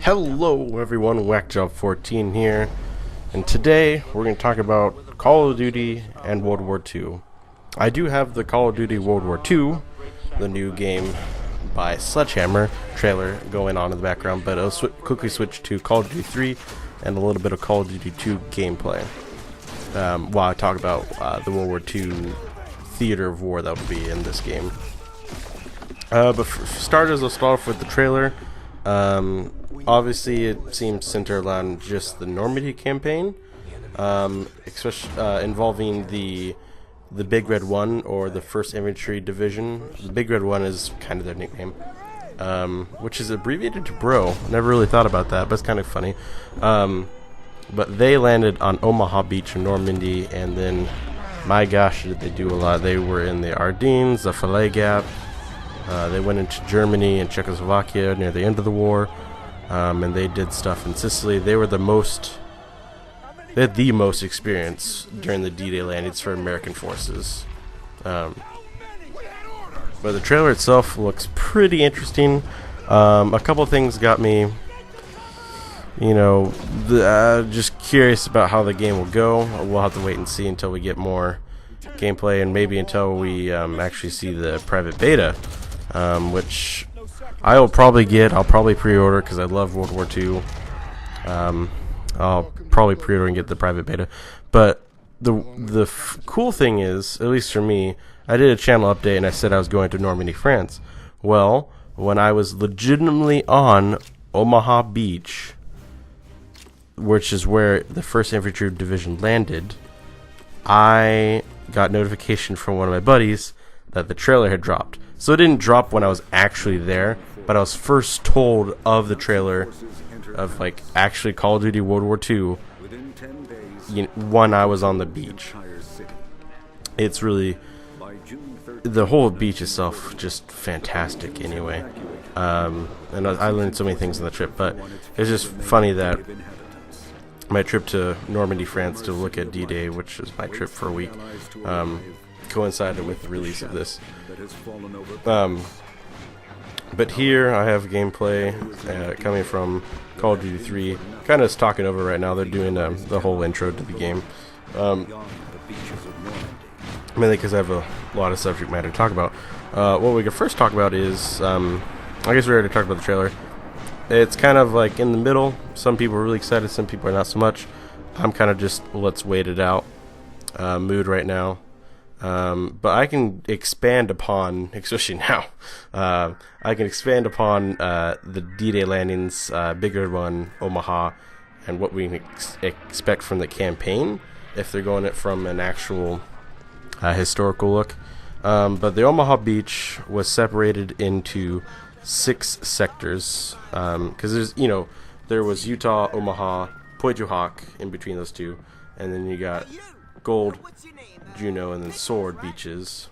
Hello everyone, WWII here, and today we're going to talk about Call of Duty and World War II. I do have the Call of Duty World War II, the new game by Sledgehammer trailer going on in the background, but I'll quickly switch to Call of Duty 3 and a little bit of Call of Duty 2 gameplay while I talk about the World War II theater of war that will be in this game. But for starters, I'll start off with the trailer. Obviously, it seems centered around just the Normandy campaign, especially involving the Big Red One, or the 1st Infantry Division. The Big Red One is kind of their nickname, which is abbreviated to BRO. Never really thought about that, but it's kind of funny. But they landed on Omaha Beach in Normandy, and then, my gosh, did they do a lot. They were in the Ardennes, the Falais Gap. They went into Germany and Czechoslovakia near the end of the war, and they did stuff in Sicily. They had the most experience during the D-Day landings for American forces. But the trailer itself looks pretty interesting. A couple of things got me, just curious about how the game will go. We'll have to wait and see until we get more gameplay, and maybe until we actually see the private beta, which I will probably get. I'll probably pre-order because I love World War II. I'll probably pre-order and get the private beta. But the cool thing is, at least for me, I did a channel update and I said I was going to Normandy, France. Well, when I was legitimately on Omaha Beach, which is where the 1st Infantry Division landed, I got notification from one of my buddies that the trailer had dropped. So it didn't drop when I was actually there, but I was first told of the trailer of actually Call of Duty World War II when I was on the beach. It's really, the whole beach itself just fantastic anyway. And I learned so many things on the trip, but it's just funny that my trip to Normandy, France to look at D-Day, which was my trip for a week, coincided with the release of this. But here I have gameplay coming from Call of Duty 3. Kind of talking over right now. They're doing the whole intro to the game. Mainly because I have a lot of subject matter to talk about. What we can first talk about is, I guess we already talked about the trailer. It's kind of like in the middle. Some people are really excited, some people are not so much. I'm kind of just let's wait it out mood right now. But I can expand upon, especially now, I can expand upon the D-Day landings, Big Red One, Omaha, and what we can expect from the campaign if they're going it from an actual historical look. But the Omaha Beach was separated into 6 sectors, because there was Utah, Omaha, Poijohawk in between those two, and then you got Gold, Juno, and then Sword beaches.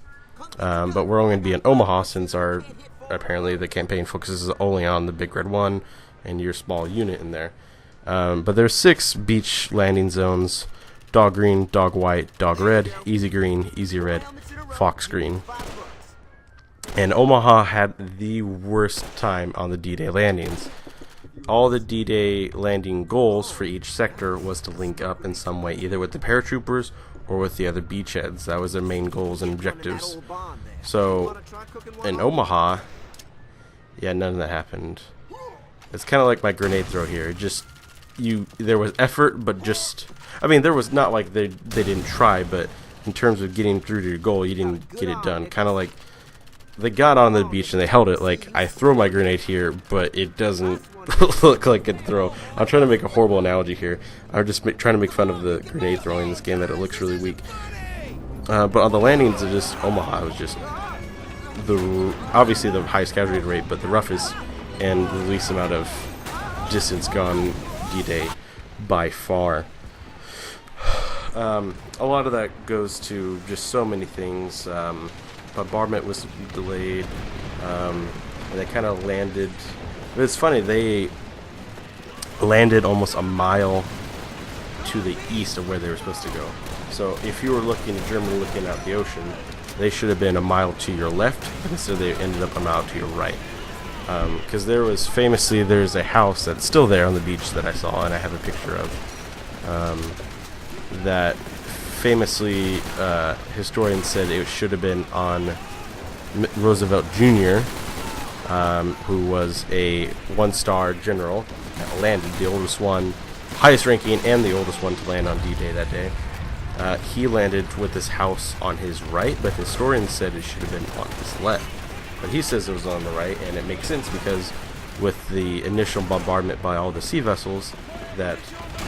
But we're only going to be in Omaha since apparently the campaign focuses only on the Big Red One and your small unit in there. But there's 6 beach landing zones: Dog Green, Dog White, Dog Red, Easy Green, Easy Red, Fox Green. And Omaha had the worst time on the D-Day landings. All the D-Day landing goals for each sector was to link up in some way, either with the paratroopers or with the other beachheads. That was their main goals and objectives. So, in Omaha, yeah, none of that happened. It's kind of like my grenade throw here. There was effort, but there was not like they didn't try, but in terms of getting through to your goal, you didn't get it done. Kind of like they got on the beach and they held it. Like, I throw my grenade here, but it doesn't look like a throw. I'm trying to make a horrible analogy here. I'm just trying to make fun of the grenade throwing in this game, that it looks really weak. But on the landings of just Omaha, it was just obviously the highest casualty rate, but the roughest and the least amount of distance gone D-Day by far. A lot of that goes to just so many things. Bombardment was delayed, and they kind of landed. It's funny, they landed almost a mile to the east of where they were supposed to go. So if you were looking at Germany looking out the ocean, they should have been a mile to your left, instead they ended up a mile to your right. because there's a house that's still there on the beach that I saw, and I have a picture of, that famously historians said it should have been on Roosevelt Jr., who was a one-star general that landed, the oldest one, highest ranking, and the oldest one to land on D-Day that day. He landed with this house on his right, but historians said it should have been on his left. But he says it was on the right, and it makes sense because with the initial bombardment by all the sea vessels, that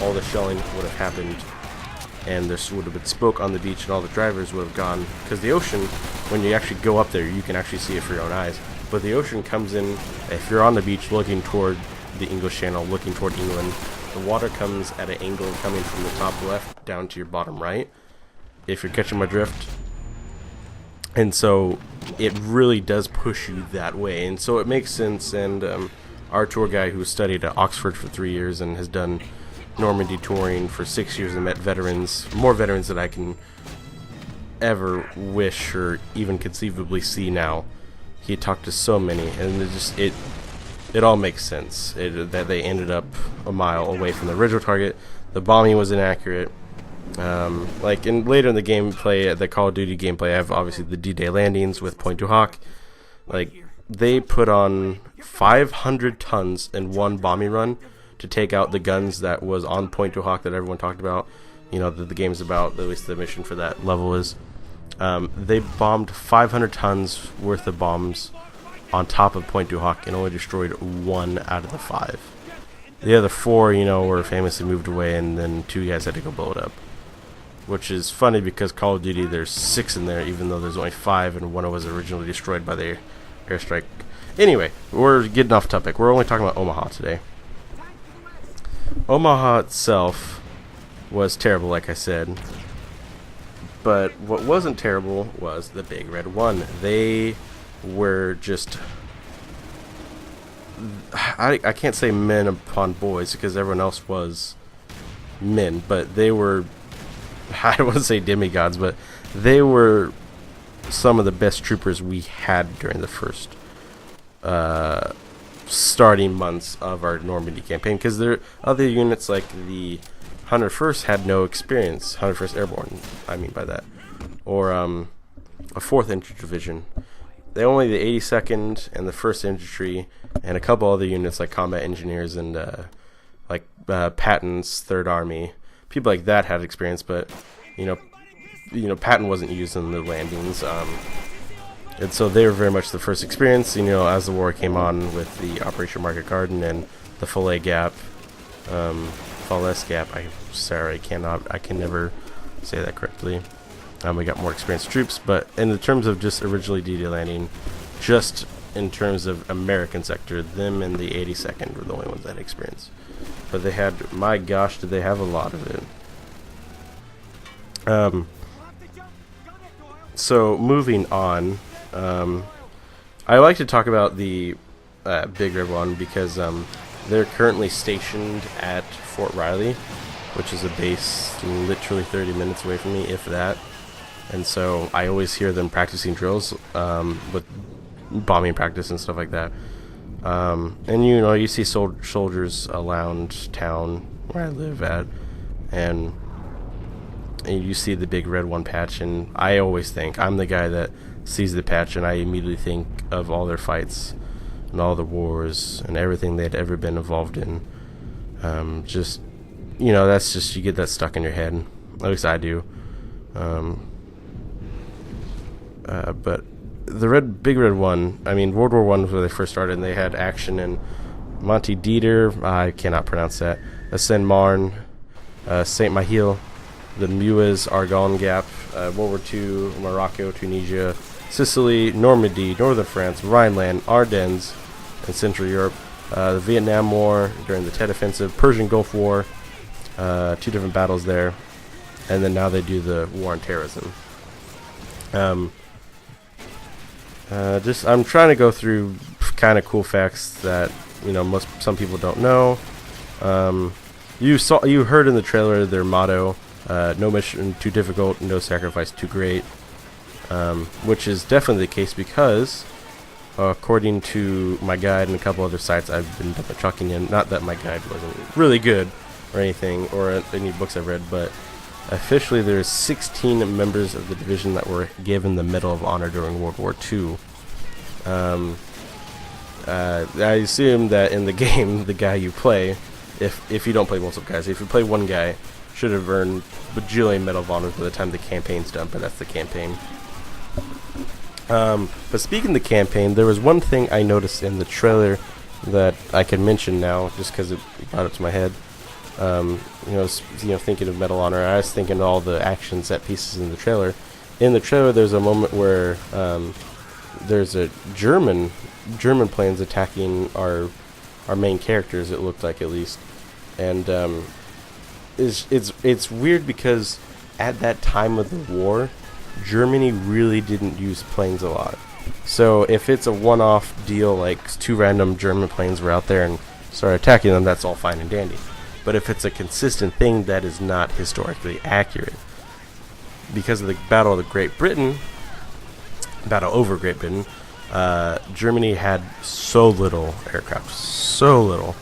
all the shelling would have happened, and there would have been smoke on the beach, and all the drivers would have gone. Because the ocean, when you actually go up there, you can actually see it for your own eyes. But the ocean comes in, if you're on the beach looking toward the English Channel, looking toward England, the water comes at an angle coming from the top left down to your bottom right, if you're catching my drift. And so it really does push you that way, and so it makes sense. And our tour guy, who studied at Oxford for 3 years and has done Normandy touring for 6 years and met veterans, more veterans than I can ever wish or even conceivably see now. He talked to so many, and it all makes sense that they ended up a mile away from the original target. The bombing was inaccurate. Later in the gameplay, the Call of Duty gameplay, I have obviously the D-Day landings with Point du Hoc. They put on 500 tons in one bombing run to take out the guns that was on Point du Hoc that everyone talked about. You know, that the game's about, at least the mission for that level is. They bombed 500 tons worth of bombs on top of Point du Hoc and only destroyed 1 out of the 5. The other 4, were famously moved away, and then 2 guys had to go blow it up. Which is funny because Call of Duty, there's 6 in there, even though there's only 5, and 1 was originally destroyed by the airstrike. Anyway, we're getting off topic. We're only talking about Omaha today. Omaha itself was terrible, like I said. But what wasn't terrible was the Big Red One. They were just... I can't say men upon boys because everyone else was men, but they were... I don't want to say demigods, but they were some of the best troopers we had during the first starting months of our Normandy campaign, because there other units like the 101st had no experience. 101st Airborne, I mean by that, or a 4th Infantry Division. They only the 82nd and the 1st Infantry and a couple other units like combat engineers and Patton's 3rd Army. People like that had experience, but Patton wasn't used in the landings, and so they were very much the first experience. As the war came on with the Operation Market Garden and the Falaise Gap, I can never say that correctly. We got more experienced troops, but in the terms of just originally D-Day landing, just in terms of American sector, them and the 82nd were the only ones that had experience. But they had, my gosh, did they have a lot of it. So moving on, I like to talk about the Big Red One because they're currently stationed at Fort Riley, which is a base literally 30 minutes away from me, if that. And so I always hear them practicing drills with bombing practice and stuff like that. And you see soldiers around town where I live at, and you see the Big Red One patch, and I always think, I'm the guy that sees the patch and I immediately think of all their fights and all the wars and everything they'd ever been involved in. That's just, you get that stuck in your head, at least I do. But the Big Red One, World War I was where they first started, and they had action in Monte Dieter, I cannot pronounce that, Saint-Marne, Saint-Mahil, the Muez Argonne Gap, World War II, Morocco, Tunisia, Sicily, Normandy, northern France, Rhineland, Ardennes, and Central Europe, the Vietnam War during the Tet Offensive, Persian Gulf War, 2 different battles there, and then now they do the war on terrorism. I'm trying to go through kind of cool facts that some people don't know. You heard in the trailer their motto, no mission too difficult, no sacrifice too great, which is definitely the case because according to my guide and a couple other sites I've been chucking in, not that my guide wasn't really good or anything, or any books I've read, but officially there's 16 members of the division that were given the Medal of Honor during World War II. I assume that in the game, the guy you play, if you don't play multiple guys, if you play one guy, should have earned bajillion Medal of Honors by the time the campaign's done, but that's the campaign. But speaking of the campaign, there was one thing I noticed in the trailer that I can mention now, just because it brought it to my head. Thinking of Medal of Honor, I was thinking of all the action set pieces in the trailer. In the trailer, there's a moment where there's a German planes attacking our main characters. It looked like, at least, and it's weird because at that time of the war, Germany really didn't use planes a lot. So if it's a one-off deal, like 2 random German planes were out there and started attacking them, that's all fine and dandy. But if it's a consistent thing, that is not historically accurate. Because of the Battle of Great Britain, battle over Great Britain, Germany had so little aircraft, so little,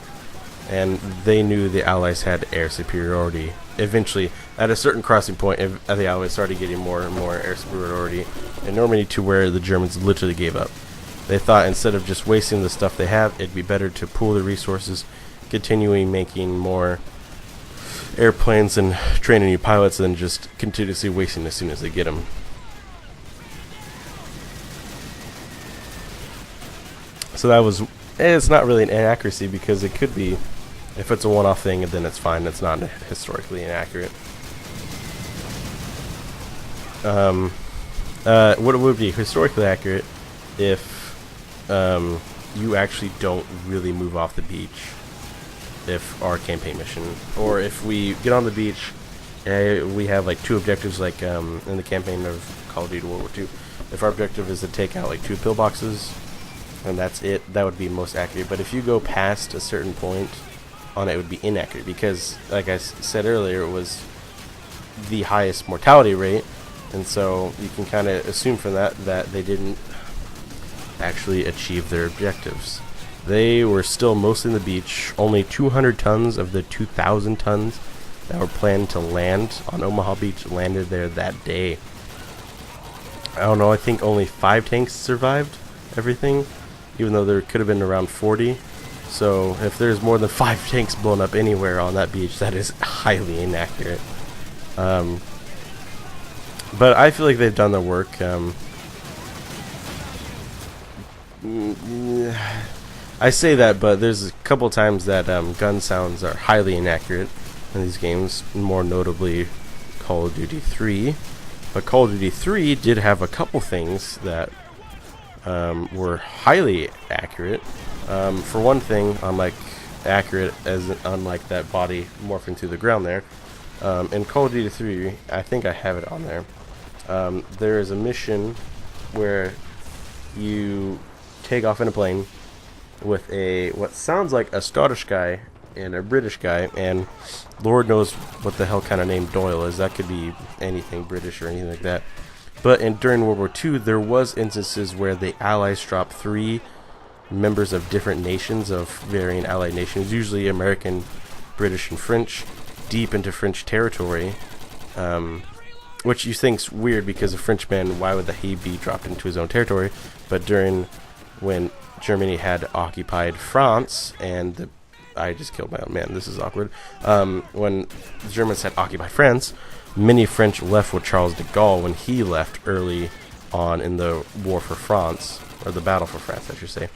and they knew the Allies had air superiority. Eventually, at a certain crossing point, the Allies started getting more and more air superiority in Normandy, to where the Germans literally gave up. They thought instead of just wasting the stuff they have, it'd be better to pool the resources, continuing making more airplanes and training new pilots, than just continuously wasting as soon as they get them. So that was, it's not really an inaccuracy, because it could be, if it's a one-off thing, then it's fine. It's not historically inaccurate. What would be historically accurate if you actually don't really move off the beach, if our campaign mission, or if we get on the beach, we have like 2 objectives, like in the campaign of Call of Duty World War II. If our objective is to take out like 2 pillboxes, and that's it, that would be most accurate. But if you go past a certain point on it, would be inaccurate, because like I said earlier, it was the highest mortality rate, and so you can kind of assume from that they didn't actually achieve their objectives. They were still mostly in the beach. Only 200 tons of the 2,000 tons that were planned to land on Omaha Beach landed there that day. I don't know, I think only 5 tanks survived everything, even though there could have been around 40. So if there's more than 5 tanks blown up anywhere on that beach, that is highly inaccurate. But I feel like they've done their work. I say that, but there's a couple times that gun sounds are highly inaccurate in these games, more notably Call of Duty 3. But Call of Duty 3 did have a couple things that were highly accurate. For one thing, unlike that body morphing through the ground there, in Call of Duty 3, I think I have it on there, there is a mission where you take off in a plane with what sounds like a Scottish guy and a British guy, and Lord knows what the hell kind of name Doyle is. That could be anything British or anything like that. But during World War II, there was instances where the Allies dropped 3 members of different nations, of varying Allied nations, usually American, British, and French, deep into French territory, which you think's weird, because a Frenchman, why would he be dropped into his own territory? But when Germany had occupied France, and I just killed my own man, this is awkward. When the Germans had occupied France, many French left with Charles de Gaulle when he left early on in the war for France, or the battle for France, I should say.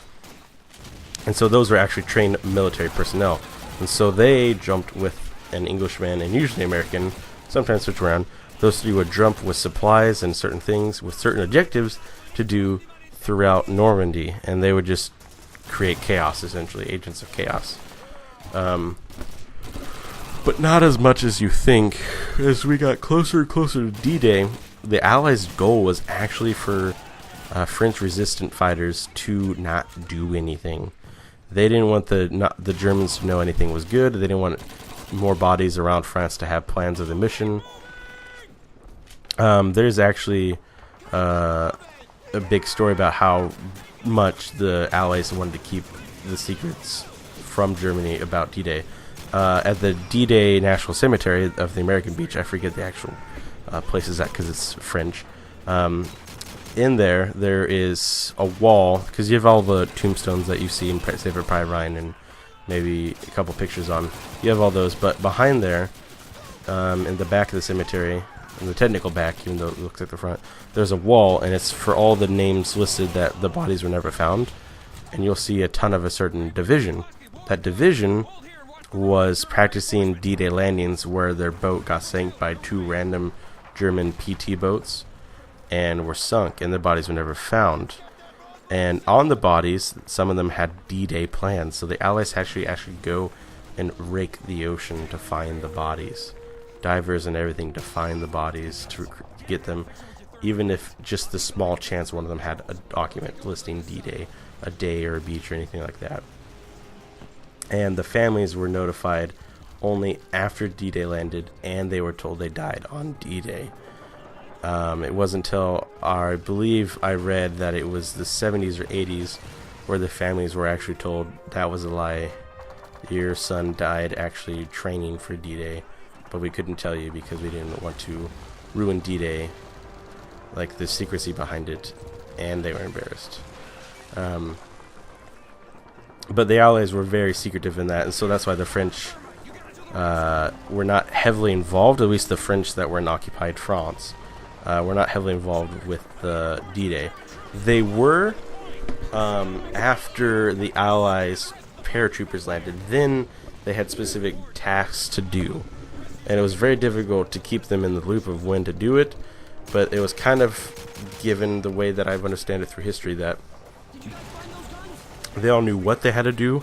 And so those were actually trained military personnel. And so they jumped with an Englishman and usually American, sometimes switch around. Those 3 would jump with supplies and certain things, with certain objectives to do throughout Normandy, and they would just create chaos, essentially, agents of chaos. But not as much as you think. As we got closer and closer to D-Day, the Allies' goal was actually for French resistant fighters to not do anything. They didn't want the Germans to know anything was good. They didn't want more bodies around France to have plans of the mission. There's actually a big story about how much the Allies wanted to keep the secrets from Germany about D-Day. At the D-Day National Cemetery of the American Beach, I forget the actual places at because it's French. In there is a wall, because you have all the tombstones that you see in Saving Private Ryan and maybe a couple pictures on. You have all those, but behind there, in the back of the cemetery, in the technical back, even though it looks like the front, there's a wall, and it's for all the names listed that the bodies were never found. And you'll see a ton of a certain division. That division was practicing D-Day landings where their boat got sank by 2 random German PT boats and were sunk, and their bodies were never found. And on the bodies, some of them had D-Day plans, so the Allies actually go and rake the ocean to find the bodies. Divers and everything to find the bodies, to get them, even if just the small chance one of them had a document listing D-Day, a day or a beach or anything like that. And the families were notified only after D-Day landed, and they were told they died on D-Day. It wasn't until, I believe I read that it was the 70s or 80s where the families were actually told that was a lie. Your son died actually training for D-Day, but we couldn't tell you because we didn't want to ruin D-Day, like the secrecy behind it, and they were embarrassed. But the Allies were very secretive in that, and so that's why the French were not heavily involved, at least the French that were in occupied France. Were not heavily involved with the D-Day. They were after the Allies paratroopers landed. Then they had specific tasks to do, and it was very difficult to keep them in the loop of when to do it. But it was kind of given the way that I understand it through history that they all knew what they had to do,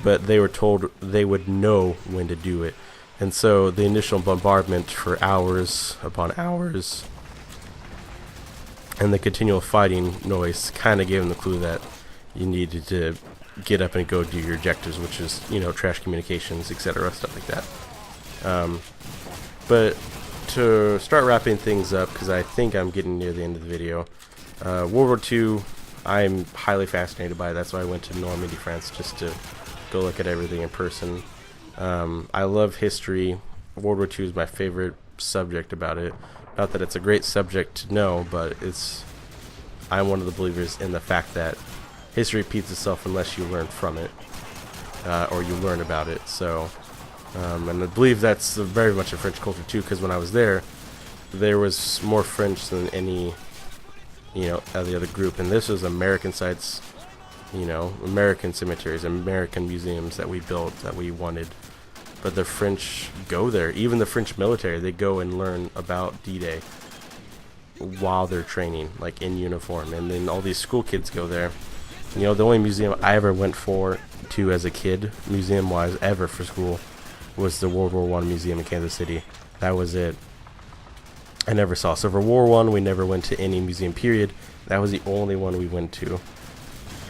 but they were told they would know when to do it. And so the initial bombardment for hours upon hours and the continual fighting noise kind of gave them the clue that you needed to get up and go do your objectives, which is, trash communications, etc., stuff like that. But to start wrapping things up, because I think I'm getting near the end of the video, World War II, I'm highly fascinated by it. That's why I went to Normandy, France, just to go look at everything in person. I love history. World War II is my favorite subject about it. Not that it's a great subject to know, but I'm one of the believers in the fact that history repeats itself unless you learn from it, or you learn about it. So, and I believe that's very much a French culture too, because when I was there was more French than any, of the other group. And this was American sites, American cemeteries, American museums that we built, that we wanted. But the French go there. Even the French military, they go and learn about D-Day while they're training, like in uniform. And then all these school kids go there. The only museum I ever went to as a kid, museum-wise, ever for school, was the World War I Museum in Kansas City. That was it. I never saw. So for World War I, we never went to any museum, period. That was the only one we went to.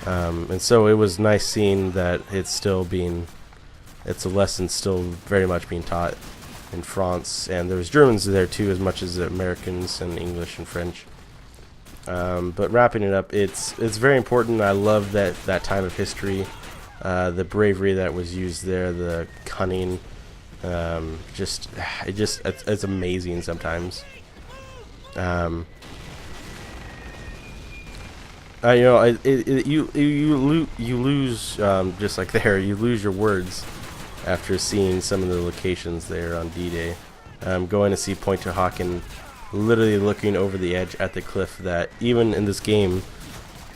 And so it was nice seeing that it's a lesson still very much being taught in France, and there was Germans there too, as much as Americans and English and French. But wrapping it up, it's very important. I love that time of history, the bravery that was used there, the cunning. It's amazing sometimes. You lose just like there. You lose your words after seeing some of the locations there on D-Day. Going to see Pointe du Hoc and literally looking over the edge at the cliff that even in this game,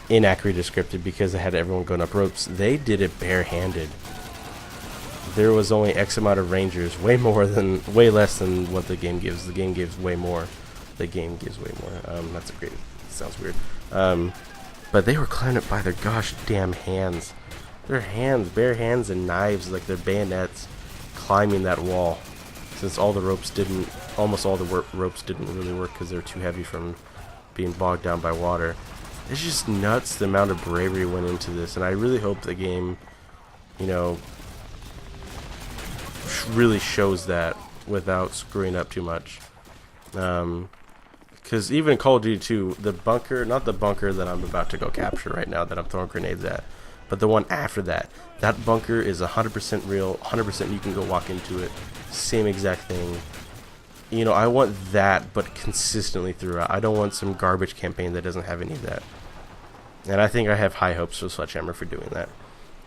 inaccurately descripted because they had everyone going up ropes, they did it barehanded. There was only X amount of rangers, way less than what the game gives. The game gives way more. That's great. Sounds weird. But they were climbing up by their gosh damn hands. Their hands, bare hands and knives, like their bayonets, climbing that wall. Since almost all the ropes didn't really work because they're too heavy from being bogged down by water. It's just nuts the amount of bravery went into this, and I really hope the game, really shows that without screwing up too much. Because Because even in Call of Duty 2, the bunker, not the bunker that I'm about to go capture right now that I'm throwing grenades at, but the one after that, that bunker is 100% real, 100% you can go walk into it, same exact thing. You know, I want that, but consistently throughout. I don't want some garbage campaign that doesn't have any of that. And I think I have high hopes for Sledgehammer for doing that.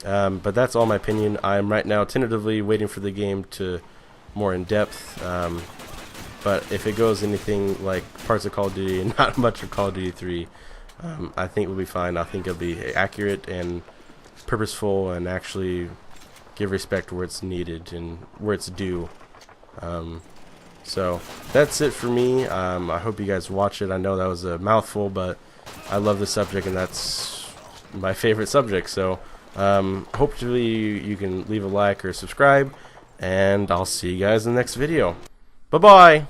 But that's all my opinion. I'm right now tentatively waiting for the game to more in depth. But if it goes anything like parts of Call of Duty and not much of Call of Duty 3, I think we'll be fine. I think it'll be accurate and purposeful and actually give respect where it's needed and where it's due. So that's it for me. I hope you guys watch it. I know that was a mouthful, but I love the subject and that's my favorite subject. So hopefully you can leave a like or subscribe, and I'll see you guys in the next video. Bye-bye!